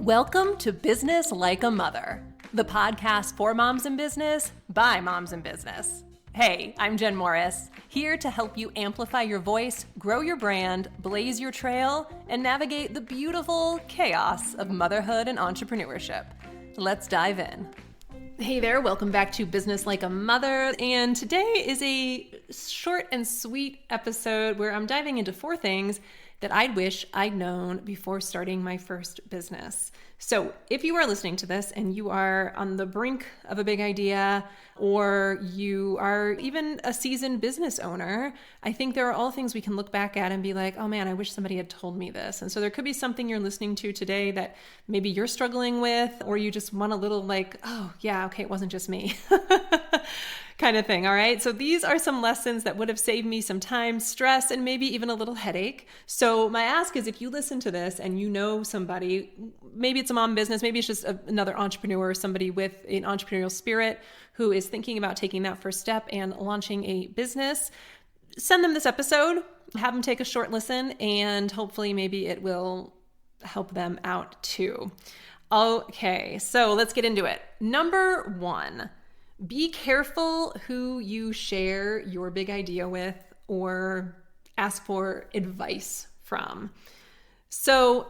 Welcome to Business Like a Mother, the podcast for moms in business by moms in business. Hey, I'm Jen Morris, here to help you amplify your voice, grow your brand, blaze your trail, and navigate the beautiful chaos of motherhood and entrepreneurship. Let's dive in. Hey there, welcome back to Business Like a Mother, and today is a short and sweet episode where I'm diving into 4 things that I wish I'd known before starting my first business. So if you are listening to this and you are on the brink of a big idea, or you are even a seasoned business owner, I think there are all things we can look back at and be like, oh man, I wish somebody had told me this. And so there could be something you're listening to today that maybe you're struggling with, or you just want a little like, oh yeah, okay, it wasn't just me. kind of thing. All right. So these are some lessons that would have saved me some time, stress, and maybe even a little headache. So my ask is, if you listen to this and you know somebody, maybe it's a mom business, maybe it's just another entrepreneur, somebody with an entrepreneurial spirit who is thinking about taking that first step and launching a business, send them this episode, have them take a short listen, and hopefully maybe it will help them out too. Okay. So let's get into it. Number 1. Be careful who you share your big idea with or ask for advice from. So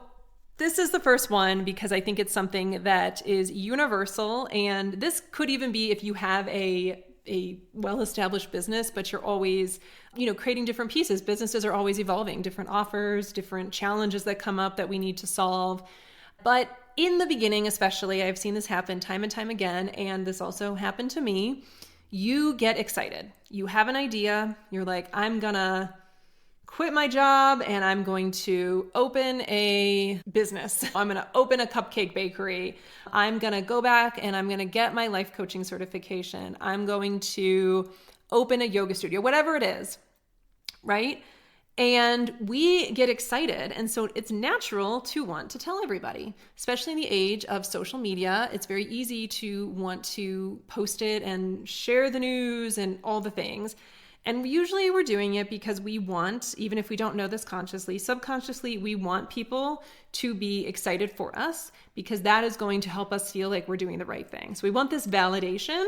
this is the first one because I think it's something that is universal, and this could even be if you have a well-established business, but you're always, creating different pieces. Businesses are always evolving, different offers, different challenges that come up that we need to solve. But in the beginning, especially, I've seen this happen time and time again, and this also happened to me. You get excited. You have an idea. You're like, I'm gonna quit my job and I'm going to open a business. I'm gonna open a cupcake bakery. I'm gonna go back and I'm gonna get my life coaching certification. I'm going to open a yoga studio, whatever it is, right? And we get excited. And so it's natural to want to tell everybody, especially in the age of social media. It's very easy to want to post it and share the news and all the things. And usually we're doing it because we want, even if we don't know this consciously, subconsciously, we want people to be excited for us because that is going to help us feel like we're doing the right thing. So we want this validation.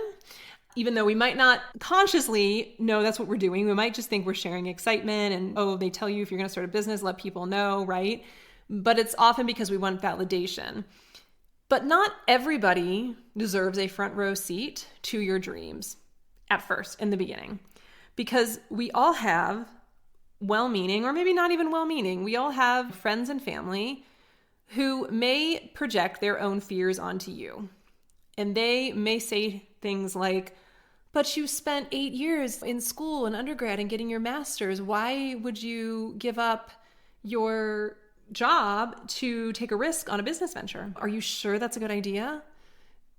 Even though we might not consciously know that's what we're doing, we might just think we're sharing excitement and, oh, they tell you if you're going to start a business, let people know, right? But it's often because we want validation. But not everybody deserves a front row seat to your dreams at first, in the beginning, because we all have well-meaning, or maybe not even well-meaning, we all have friends and family who may project their own fears onto you. And they may say things like, but you spent 8 years in school and undergrad and getting your master's. Why would you give up your job to take a risk on a business venture? Are you sure that's a good idea?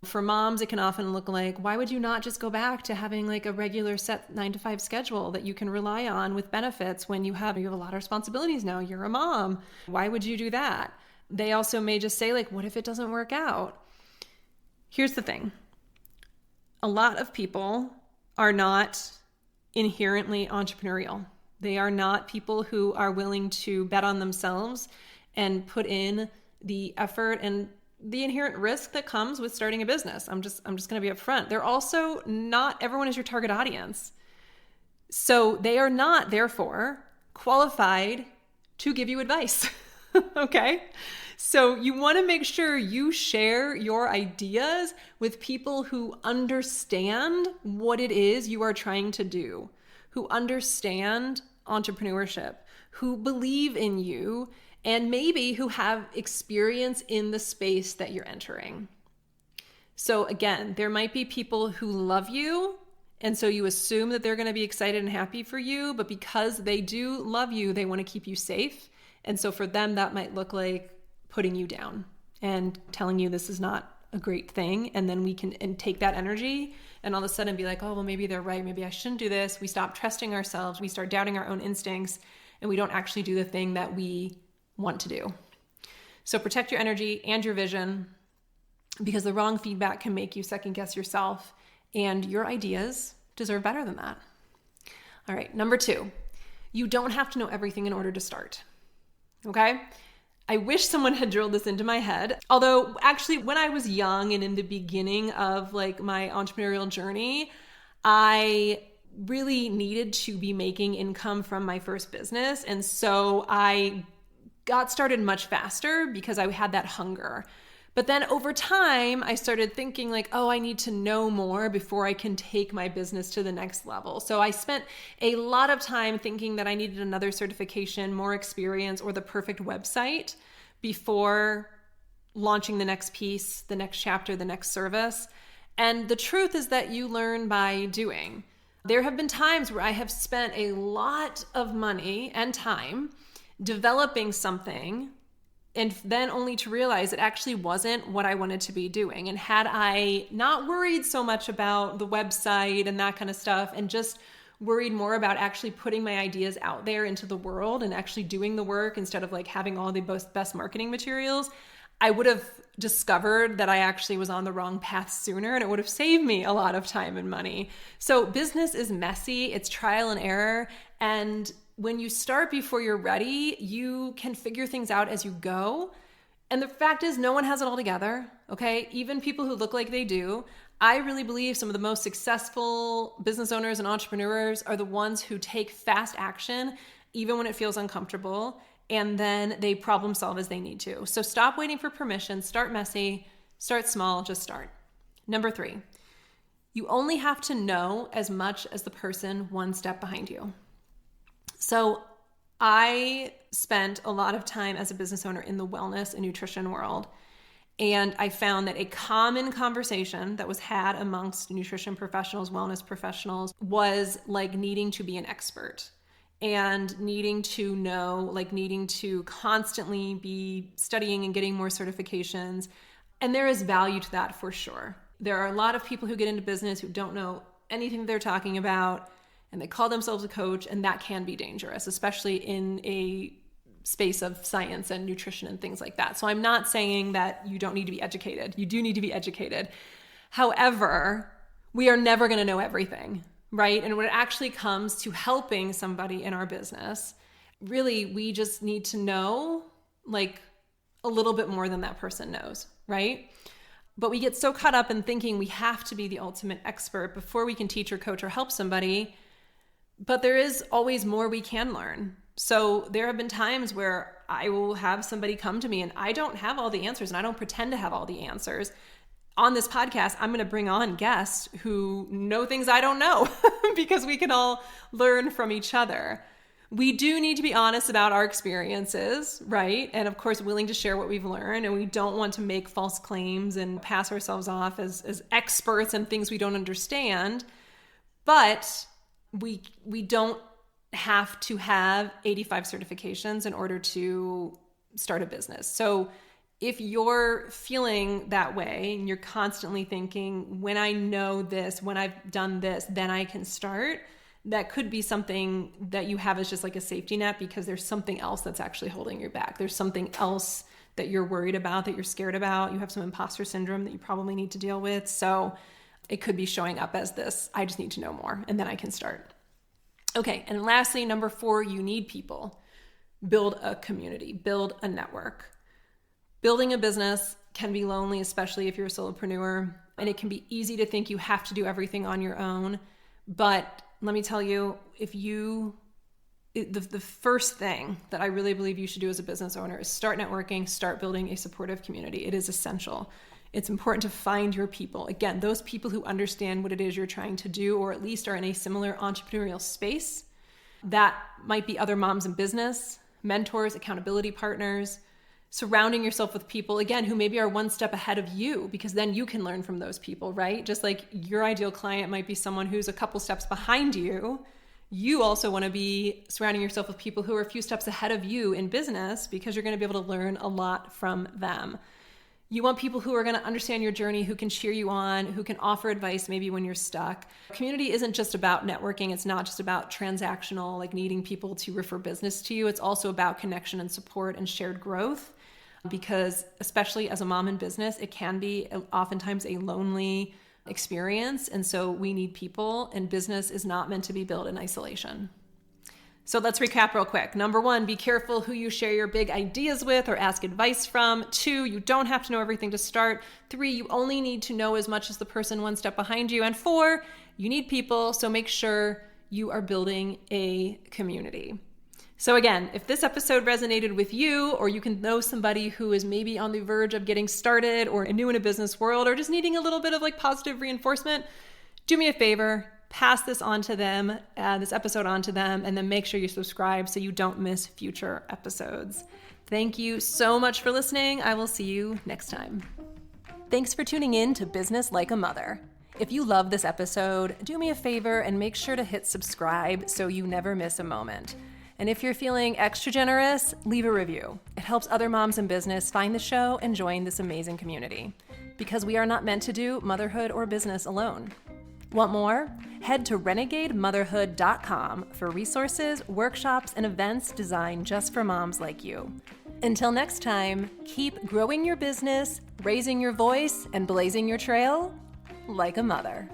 For moms, it can often look like, why would you not just go back to having like a regular set 9-to-5 schedule that you can rely on with benefits when you have a lot of responsibilities now? You're a mom. Why would you do that? They also may just say like, what if it doesn't work out? Here's the thing. A lot of people are not inherently entrepreneurial. They are not people who are willing to bet on themselves and put in the effort and the inherent risk that comes with starting a business. I'm just going to be upfront. They're also not everyone is your target audience. So they are not, therefore, qualified to give you advice. Okay? So you want to make sure you share your ideas with people who understand what it is you are trying to do, who understand entrepreneurship, who believe in you, and maybe who have experience in the space that you're entering. So again, there might be people who love you, and so you assume that they're going to be excited and happy for you, but because they do love you, they want to keep you safe. And so for them, that might look like putting you down and telling you this is not a great thing. And then we can take that energy and all of a sudden be like, oh, well, maybe they're right. Maybe I shouldn't do this. We stop trusting ourselves. We start doubting our own instincts, and we don't actually do the thing that we want to do. So protect your energy and your vision, because the wrong feedback can make you second guess yourself, and your ideas deserve better than that. All right. Number 2, you don't have to know everything in order to start. Okay. I wish someone had drilled this into my head. Although actually when I was young and in the beginning of like my entrepreneurial journey, I really needed to be making income from my first business. And so I got started much faster because I had that hunger. But then over time, I started thinking like, oh, I need to know more before I can take my business to the next level. So I spent a lot of time thinking that I needed another certification, more experience, or the perfect website before launching the next piece, the next chapter, the next service. And the truth is that you learn by doing. There have been times where I have spent a lot of money and time developing something, and then only to realize it actually wasn't what I wanted to be doing. And had I not worried so much about the website and that kind of stuff, and just worried more about actually putting my ideas out there into the world and actually doing the work instead of like having all the best marketing materials, I would have discovered that I actually was on the wrong path sooner, and it would have saved me a lot of time and money. So business is messy, it's trial and error. And when you start before you're ready, you can figure things out as you go. And the fact is, no one has it all together, okay? Even people who look like they do. I really believe some of the most successful business owners and entrepreneurs are the ones who take fast action, even when it feels uncomfortable, and then they problem solve as they need to. So stop waiting for permission, start messy, start small, just start. Number 3, you only have to know as much as the person one step behind you. So I spent a lot of time as a business owner in the wellness and nutrition world. And I found that a common conversation that was had amongst nutrition professionals, wellness professionals, was like needing to be an expert and needing to know, like needing to constantly be studying and getting more certifications. And there is value to that for sure. There are a lot of people who get into business who don't know anything they're talking about, and they call themselves a coach, and that can be dangerous, especially in a space of science and nutrition and things like that. So I'm not saying that you don't need to be educated. You do need to be educated. However, we are never going to know everything, right? And when it actually comes to helping somebody in our business, really, we just need to know like a little bit more than that person knows, right? But we get so caught up in thinking we have to be the ultimate expert before we can teach or coach or help somebody. But there is always more we can learn. So there have been times where I will have somebody come to me and I don't have all the answers, and I don't pretend to have all the answers. On this podcast, I'm going to bring on guests who know things I don't know because we can all learn from each other. We do need to be honest about our experiences, right? And of course, willing to share what we've learned. And we don't want to make false claims and pass ourselves off as experts in things we don't understand. But we don't have to have 85 certifications in order to start a business. So if you're feeling that way and you're constantly thinking, when I know this, when I've done this, then I can start, that could be something that you have as just like a safety net, because there's something else that's actually holding you back. There's something else that you're worried about, that you're scared about. You have some imposter syndrome that you probably need to deal with. So it could be showing up as this, I just need to know more, and then I can start. Okay, and lastly, number 4, you need people. Build a community, build a network. Building a business can be lonely, especially if you're a solopreneur, and it can be easy to think you have to do everything on your own. But let me tell you, the first thing that I really believe you should do as a business owner is start networking, start building a supportive community. It is essential. It's important to find your people. Again, those people who understand what it is you're trying to do, or at least are in a similar entrepreneurial space. That might be other moms in business, mentors, accountability partners, surrounding yourself with people, again, who maybe are one step ahead of you, because then you can learn from those people, right? Just like your ideal client might be someone who's a couple steps behind you. You also want to be surrounding yourself with people who are a few steps ahead of you in business, because you're going to be able to learn a lot from them. You want people who are going to understand your journey, who can cheer you on, who can offer advice maybe when you're stuck. Community isn't just about networking. It's not just about transactional, like needing people to refer business to you. It's also about connection and support and shared growth, because especially as a mom in business, it can be oftentimes a lonely experience. And so we need people, and business is not meant to be built in isolation. So let's recap real quick. Number 1, be careful who you share your big ideas with or ask advice from. 2, you don't have to know everything to start. 3, you only need to know as much as the person one step behind you. And 4, you need people, so make sure you are building a community. So again, if this episode resonated with you, or you can know somebody who is maybe on the verge of getting started or new in a business world, or just needing a little bit of positive reinforcement, do me a favor. Pass this on to them, this episode on to them, and then make sure you subscribe so you don't miss future episodes. Thank you so much for listening. I will see you next time. Thanks for tuning in to Business Like a Mother. If you love this episode, do me a favor and make sure to hit subscribe so you never miss a moment. And if you're feeling extra generous, leave a review. It helps other moms in business find the show and join this amazing community. Because we are not meant to do motherhood or business alone. Want more? Head to renegademotherhood.com for resources, workshops, and events designed just for moms like you. Until next time, keep growing your business, raising your voice, and blazing your trail like a mother.